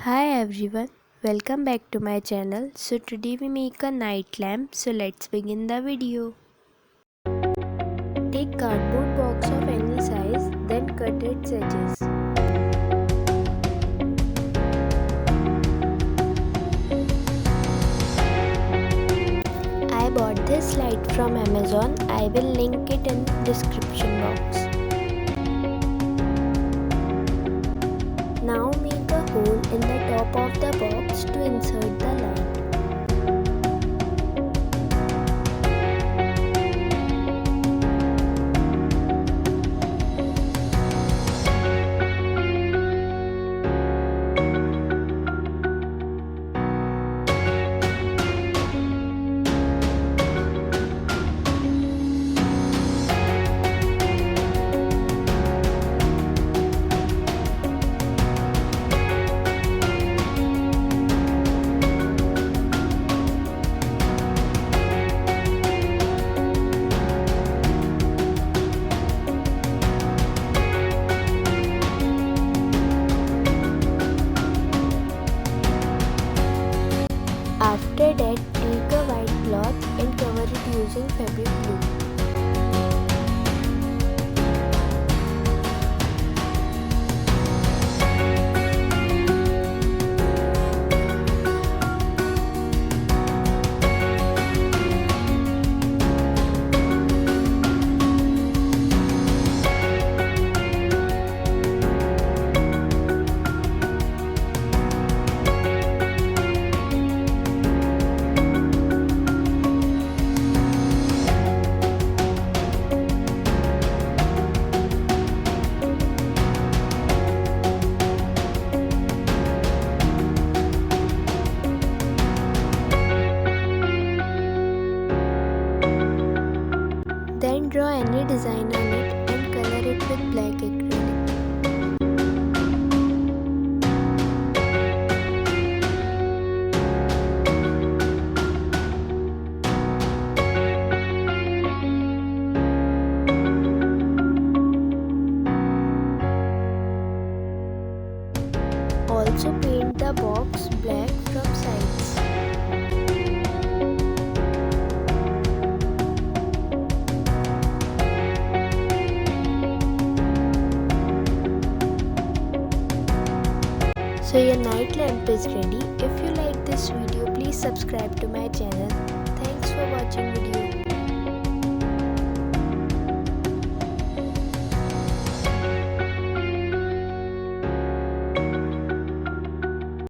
Hi everyone, welcome back to my channel. So today we make a night lamp. So let's begin the video. Take cardboard box of any size, then cut its edges. I bought this light from Amazon. I will link it in description box. Now make a hole in the top of the box to insert the light. After that, take a white cloth and cover it using fabric glue. Then draw any design on it and color it with black acrylic. Also paint the box black from sides. So your night lamp is ready. If you like this video, please subscribe to my channel. Thanks for watching video.